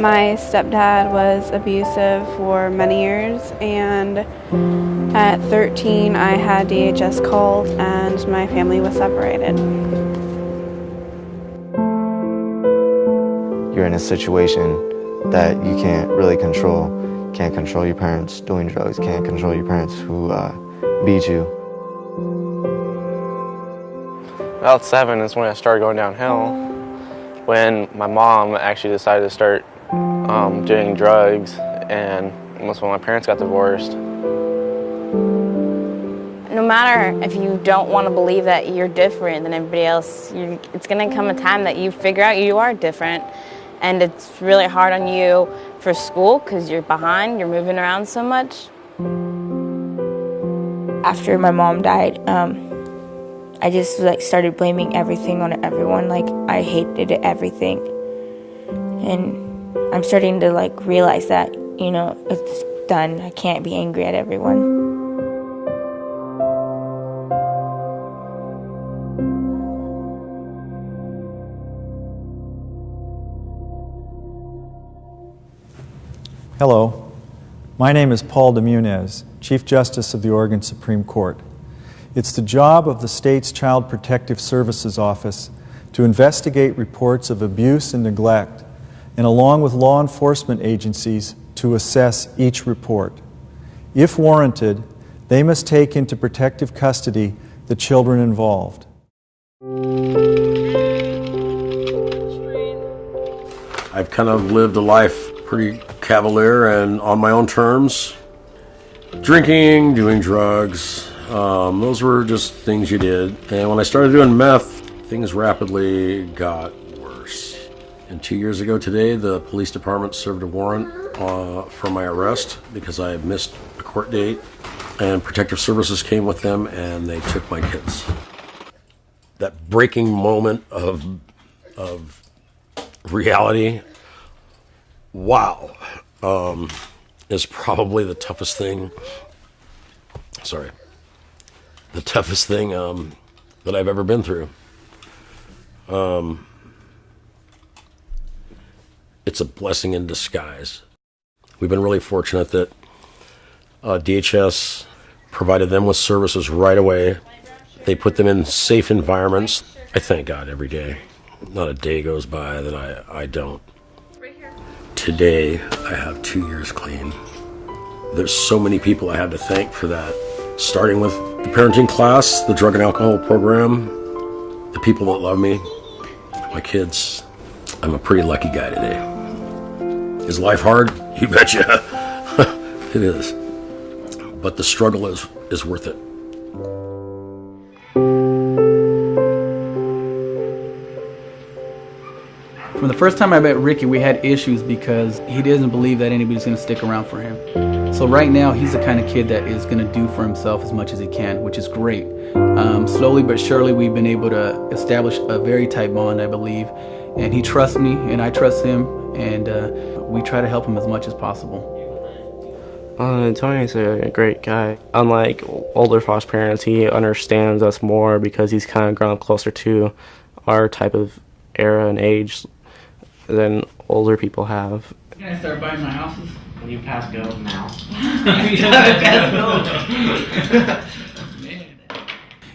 My stepdad was abusive for many years, and at 13 I had DHS called and my family was separated. You're in a situation that you can't really control. Can't control your parents doing drugs, can't control your parents who beat you. About 7 is when I started going downhill, when my mom actually decided to start doing drugs, and almost when my parents got divorced. No matter if you don't want to believe that you're different than everybody else, it's going to come a time that you figure out you are different, and it's really hard on you for school because you're behind, you're moving around so much. After my mom died, I just started blaming everything on everyone. I hated everything, and I'm starting to realize that it's done. I can't be angry at everyone. Hello, my name is Paul DeMunez, Chief Justice of the Oregon Supreme Court. It's the job of the state's Child Protective Services Office to investigate reports of abuse and neglect, and along with law enforcement agencies, to assess each report. If warranted, they must take into protective custody the children involved. I've kind of lived a life pretty cavalier and on my own terms. Drinking, doing drugs, those were just things you did. And when I started doing meth, things rapidly got worse. And 2 years ago today, the police department served a warrant for my arrest because I had missed a court date. And Protective Services came with them and they took my kids. That breaking moment of reality, wow, is probably the toughest thing. The toughest thing that I've ever been through. It's a blessing in disguise. We've been really fortunate that DHS provided them with services right away. They put them in safe environments. I thank God every day. Not a day goes by that I don't. Today, I have 2 years clean. There's so many people I have to thank for that. Starting with the parenting class, the drug and alcohol program, the people that love me, my kids. I'm a pretty lucky guy today. Is life hard? You betcha. It is. But the struggle is worth it. From the first time I met Ricky, we had issues because he doesn't believe that anybody's going to stick around for him. So right now, he's the kind of kid that is going to do for himself as much as he can, which is great. Slowly but surely, we've been able to establish a very tight bond, I believe. And he trusts me, and I trust him, and we try to help him as much as possible. Tony's a great guy. Unlike older foster parents, he understands us more because he's kind of grown up closer to our type of era and age than older people have. Can I start buying my houses? When you pass go now.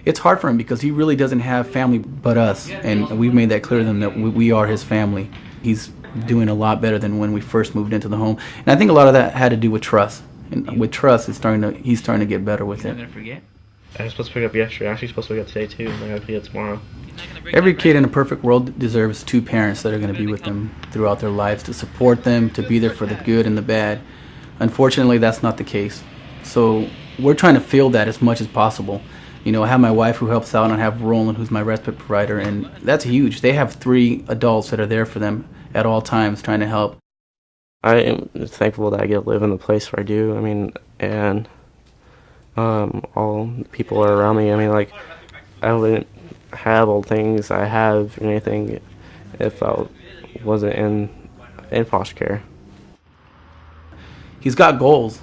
It's hard for him because he really doesn't have family but us, and we've made that clear to him that we are his family. He's doing a lot better than when we first moved into the home, and I think a lot of that had to do with trust. And with trust, he's starting to get better with it. I'm gonna forget. I was supposed to pick up yesterday. I'm actually supposed to pick up today too. I gotta pick it tomorrow. Every kid in a perfect world deserves two parents that are going to be with them throughout their lives, to support them, to be there for the good and the bad. Unfortunately, that's not the case. So we're trying to fill that as much as possible. You know, I have my wife who helps out, and I have Roland, who's my respite provider, and that's huge. They have 3 adults that are there for them at all times, trying to help. I am thankful that I get to live in the place where I do. I mean, and all the people are around me. I mean, like, I wouldn't have all things I have or anything if I wasn't in foster care. He's got goals.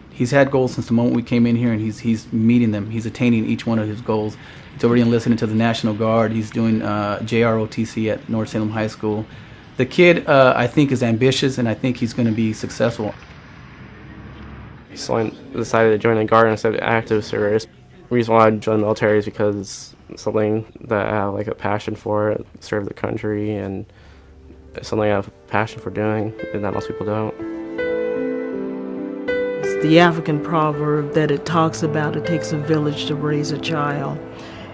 He's had goals since the moment we came in here, and he's meeting them. He's attaining each one of his goals. He's already enlisted into the National Guard. He's doing JROTC at North Salem High School. The kid, I think, is ambitious, and I think he's going to be successful. So I decided to join the Guard instead of active service. The reason why I joined the military is because it's something that I have like a passion for, serve the country, and it's something I have a passion for doing and that most people don't. It's the African proverb that it talks about it takes a village to raise a child.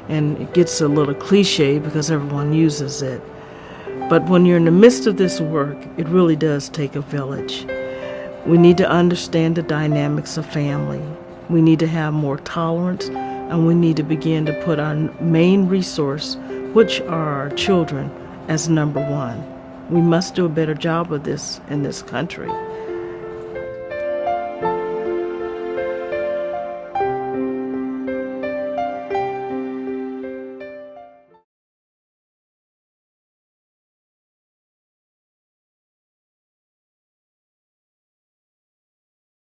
And it gets a little cliche because everyone uses it. But when you're in the midst of this work, it really does take a village. We need to understand the dynamics of family. We need to have more tolerance, and we need to begin to put our main resource, which are our children, as number one. We must do a better job of this in this country.